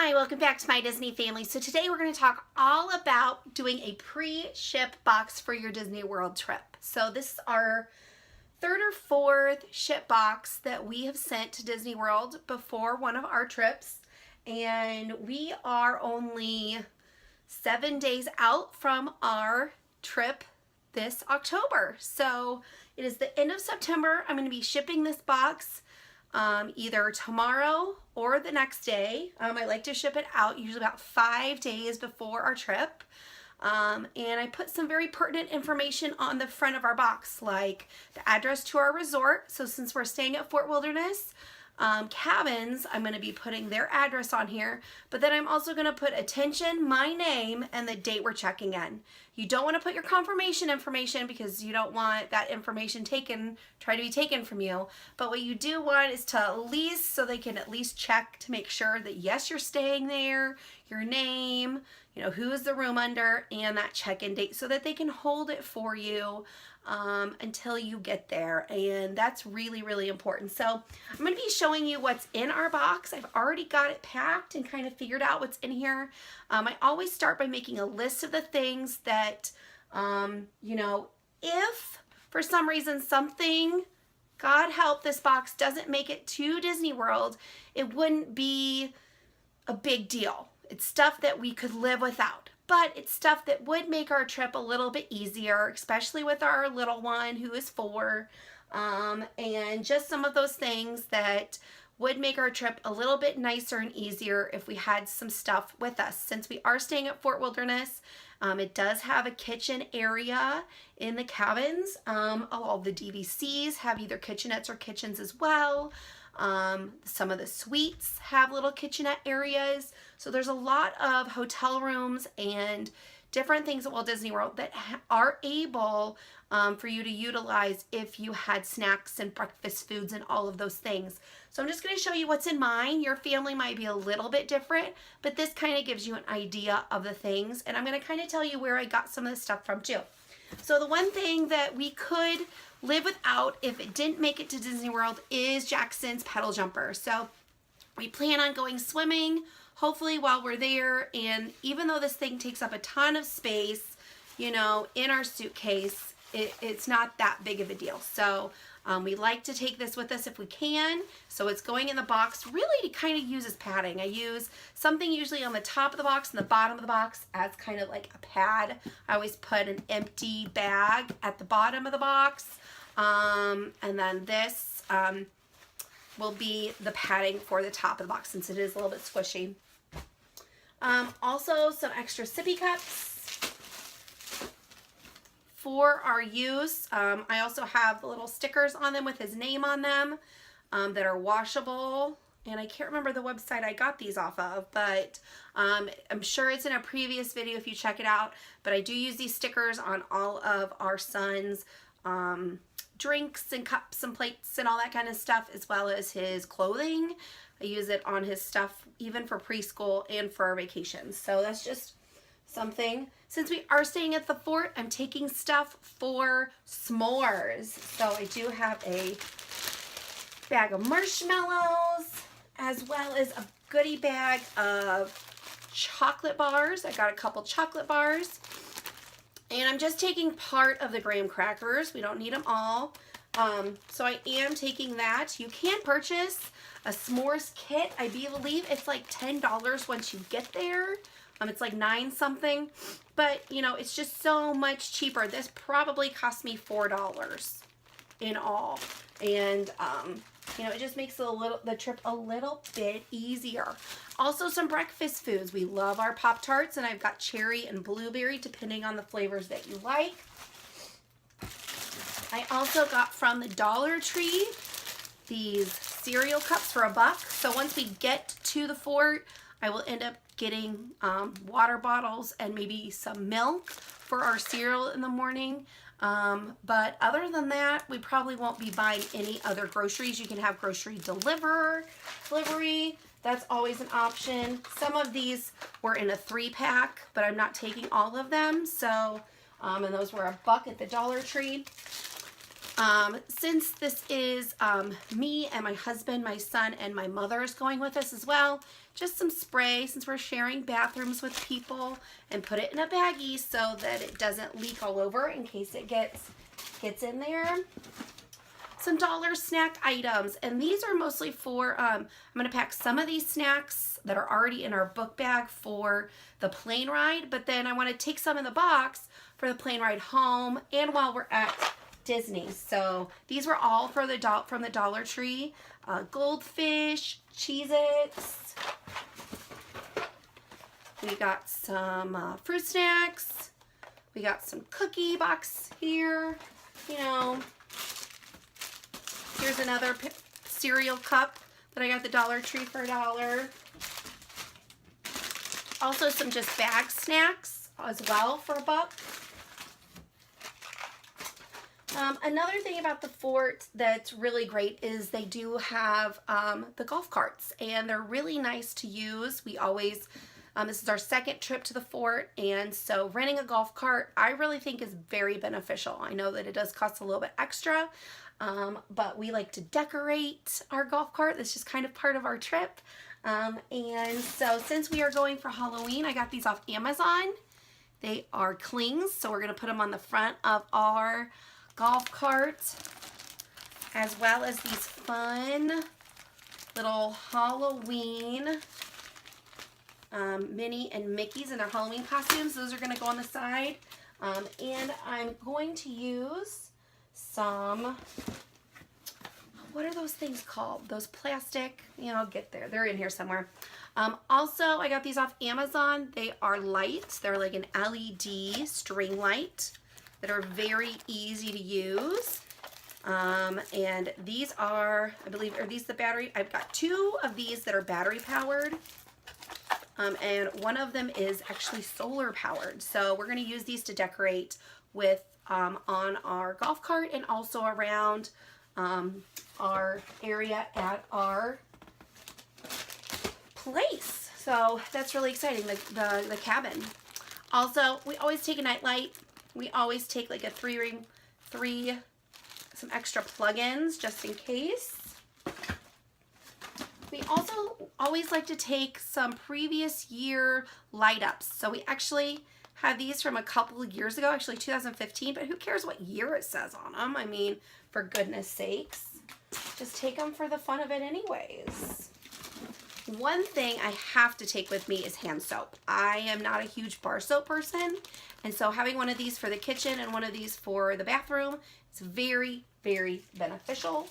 Hi, welcome back to my Disney family. So today we're going to talk all about doing a pre-ship box for your Disney World trip. So this is our third or fourth ship box that we have sent to Disney World before one of our trips. And we are only 7 days out from our trip this October. So it is the end of September. I'm going to be shipping this box either tomorrow or the next day. I like to ship it out usually about 5 days before our trip. And I put some very pertinent information on the front of our box, like the address to our resort. So since we're staying at Fort Wilderness Cabins, I'm going to be putting their address on here, but then I'm also going to put attention, my name, and the date we're checking in. You don't want to put your confirmation information because you don't want that information try to be taken from you. But what you do want is to at least, so they can at least check to make sure that yes, you're staying there, your name, who is the room under, and that check-in date so that they can hold it for you until you get there. And that's really, really important. So I'm going to be showing you what's in our box. I've already got it packed and kind of figured out what's in here. I always start by making a list of the things that, if for some reason something, God help, this box doesn't make it to Disney World, it wouldn't be a big deal. It's stuff that we could live without, but it's stuff that would make our trip a little bit easier, especially with our little one who is 4, and just some of those things that would make our trip a little bit nicer and easier if we had some stuff with us. Since we are staying at Fort Wilderness, it does have a kitchen area in the cabins. All the DVCs have either kitchenettes or kitchens as well. Some of the suites have little kitchenette areas. So there's a lot of hotel rooms and different things at Walt Disney World that are able for you to utilize if you had snacks and breakfast foods and all of those things. So I'm just going to show you what's in mine. Your family might be a little bit different, but this kind of gives you an idea of the things. And I'm going to kind of tell you where I got some of the stuff from too. So the one thing that we could live without if it didn't make it to Disney World is Jackson's pedal jumper. So we plan on going swimming, hopefully while we're there. And even though this thing takes up a ton of space, in our suitcase, it's not that big of a deal. So we like to take this with us if we can. So it's going in the box really to kind of use as padding. I use something usually on the top of the box and the bottom of the box as kind of like a pad. I always put an empty bag at the bottom of the box. And then this will be the padding for the top of the box since it is a little bit squishy. Also some extra sippy cups for our use. I also have little stickers on them with his name on them that are washable. And I can't remember the website I got these off of, but I'm sure it's in a previous video if you check it out. But I do use these stickers on all of our son's drinks and cups and plates and all that kind of stuff, as well as his clothing. I use it on his stuff even for preschool and for our vacations. So that's just something. Since we are staying at the fort, I'm taking stuff for s'mores. So I do have a bag of marshmallows as well as a goodie bag of chocolate bars. I got a couple chocolate bars. And I'm just taking part of the graham crackers. We don't need them all. So I am taking that. You can purchase a s'mores kit. I believe it's like $10 once you get there. It's like 9 something, but it's just so much cheaper. This probably cost me $4 in all. And it just makes the trip a little bit easier. Also some breakfast foods. We love our Pop-Tarts, and I've got cherry and blueberry depending on the flavors that you like. I also got from the Dollar Tree these cereal cups for $1. So once we get to the fort, I will end up getting water bottles and maybe some milk for our cereal in the morning. But other than that, we probably won't be buying any other groceries. You can have grocery delivery. That's always an option. Some of these were in a 3-pack, but I'm not taking all of them. So, and those were $1 at the Dollar Tree. Since this is me and my husband, my son, and my mother is going with us as well, just some spray since we're sharing bathrooms with people, and put it in a baggie so that it doesn't leak all over in case it gets in there. Some dollar snack items, and these are mostly for, I'm going to pack some of these snacks that are already in our book bag for the plane ride, but then I want to take some in the box for the plane ride home and while we're at Disney. So these were all for from the Dollar Tree. Goldfish, Cheez-Its. We got some fruit snacks. We got some cookie box here. You know, here's another cereal cup that I got at the Dollar Tree for $1. Also some just bag snacks as well for $1. Another thing about the fort that's really great is they do have the golf carts, and they're really nice to use. We always, this is our second trip to the fort, and so renting a golf cart I really think is very beneficial. I know that it does cost a little bit extra, but we like to decorate our golf cart. That's just kind of part of our trip. And so since we are going for Halloween, I got these off Amazon. They are clings, so we're going to put them on the front of our golf cart, as well as these fun little Halloween Minnie and Mickey's in their Halloween costumes. Those are going to go on the side. And I'm going to use some, what are those things called? Those plastic, you know, I'll get there. They're in here somewhere. Also, I got these off Amazon. They are lights. They're like an LED string light that are very easy to use. And these are, I believe, are these the battery? I've got 2 of these that are battery powered. And one of them is actually solar powered. So we're going to use these to decorate with on our golf cart and also around our area at our place. So that's really exciting, the cabin. Also, we always take a night light. We always take like a 3-ring, some extra plug-ins just in case. We also always like to take some previous year light ups. So we actually had these from a couple of years ago, actually 2015, but who cares what year it says on them? I mean, for goodness sakes, just take them for the fun of it anyways. One thing I have to take with me is hand soap. I am not a huge bar soap person, and so having one of these for the kitchen and one of these for the bathroom is very, very beneficial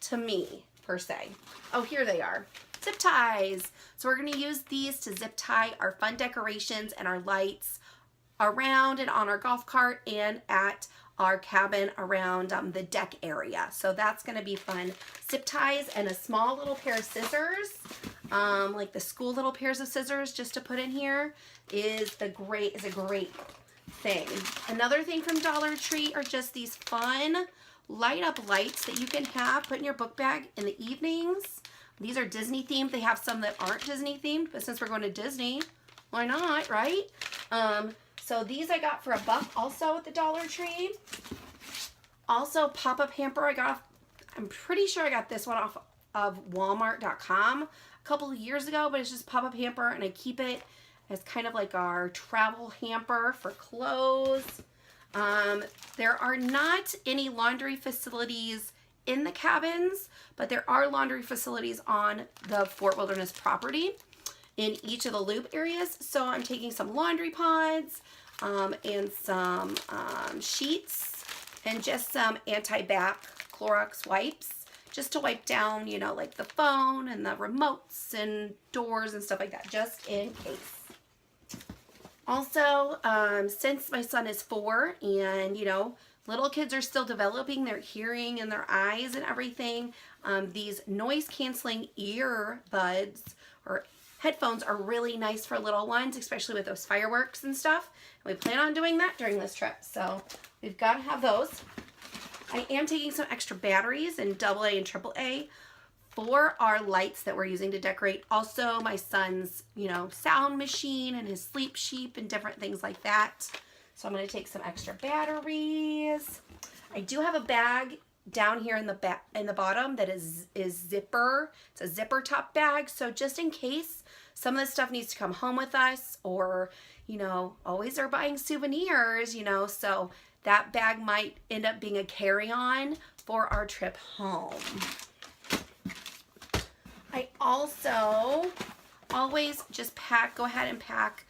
to me, per se. Oh, here they are. Zip ties. So we're going to use these to zip tie our fun decorations and our lights around and on our golf cart and at our cabin around the deck area. So that's going to be fun. Zip ties and a small little pair of scissors, like the school little pairs of scissors just to put in here is a great thing. Another thing from Dollar Tree are just these fun light up lights that you can have put in your book bag in the evenings. These are Disney themed. They have some that aren't Disney themed, but since we're going to Disney, why not, right? So these I got for $1 also at the Dollar Tree. Also, pop-up hamper I got off, I'm pretty sure I got this one off of Walmart.com a couple of years ago, but it's just pop-up hamper, and I keep it as kind of like our travel hamper for clothes. There are not any laundry facilities in the cabins, but there are laundry facilities on the Fort Wilderness property in each of the loop areas. So I'm taking some laundry pods and some sheets and just some anti-bac Clorox wipes just to wipe down, you know, like the phone and the remotes and doors and stuff like that, just in case. Also, since my son is 4 and, you know, little kids are still developing their hearing and their eyes and everything, these noise-canceling earbuds or headphones are really nice for little ones, especially with those fireworks and stuff. And we plan on doing that during this trip, so we've got to have those. I am taking some extra batteries in AA and AAA for our lights that we're using to decorate. Also, my son's, you know, sound machine and his sleep sheep and different things like that. So I'm going to take some extra batteries. I do have a bag down here in the bottom that is zipper. It's a zipper top bag, so just in case some of this stuff needs to come home with us, or always are buying souvenirs, so that bag might end up being a carry-on for our trip home. I also always just go ahead and pack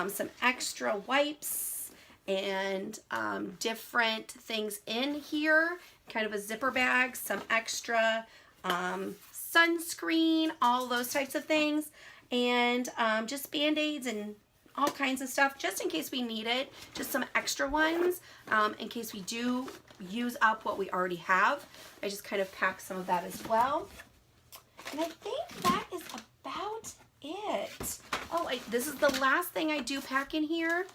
some extra wipes and different things in here, kind of a zipper bag, some extra sunscreen, all those types of things, and just Band-Aids and all kinds of stuff, just in case we need it, just some extra ones, in case we do use up what we already have. I just kind of pack some of that as well. And I think that is about it. Oh, this is the last thing I do pack in here.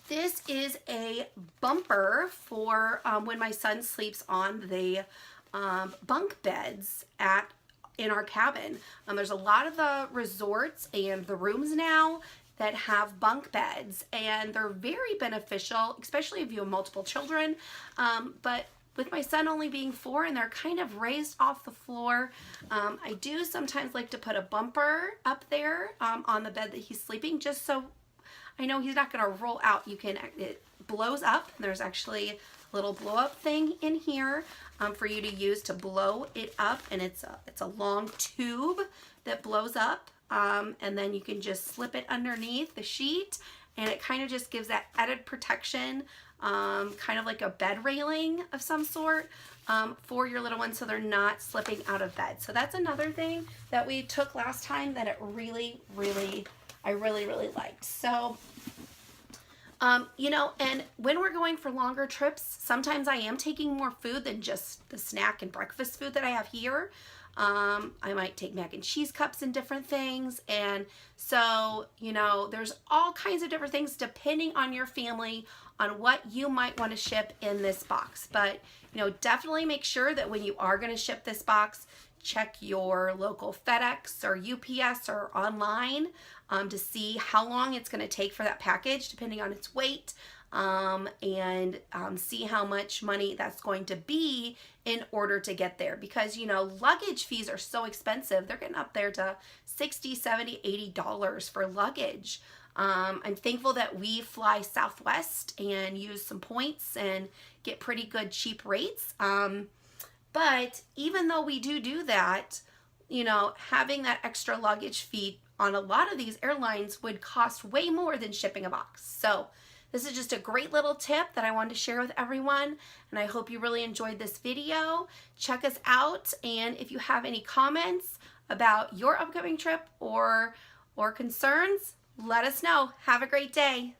This is a bumper for when my son sleeps on the bunk beds in our cabin. There's a lot of the resorts and the rooms now that have bunk beds, and they're very beneficial, especially if you have multiple children. But with my son only being 4 and they're kind of raised off the floor, I do sometimes like to put a bumper up there on the bed that he's sleeping, just so I know he's not going to roll out. It blows up. There's actually a little blow up thing in here for you to use to blow it up, and it's a long tube that blows up, and then you can just slip it underneath the sheet, and it kind of just gives that added protection, kind of like a bed railing of some sort for your little ones, so they're not slipping out of bed. So that's another thing that we took last time that I really liked. So and when we're going for longer trips, sometimes I am taking more food than just the snack and breakfast food that I have here. I might take mac and cheese cups and different things. And so, there's all kinds of different things depending on your family on what you might want to ship in this box. But, definitely make sure that when you are going to ship this box, check your local FedEx or UPS or online to see how long it's going to take for that package, depending on its weight, and see how much money that's going to be in order to get there. Because, luggage fees are so expensive. They're getting up there to $60, $70, $80 for luggage. I'm thankful that we fly Southwest and use some points and get pretty good cheap rates. But even though we do that, having that extra luggage fee on a lot of these airlines would cost way more than shipping a box. So this is just a great little tip that I wanted to share with everyone, and I hope you really enjoyed this video. Check us out, and if you have any comments about your upcoming trip or concerns, let us know. Have a great day.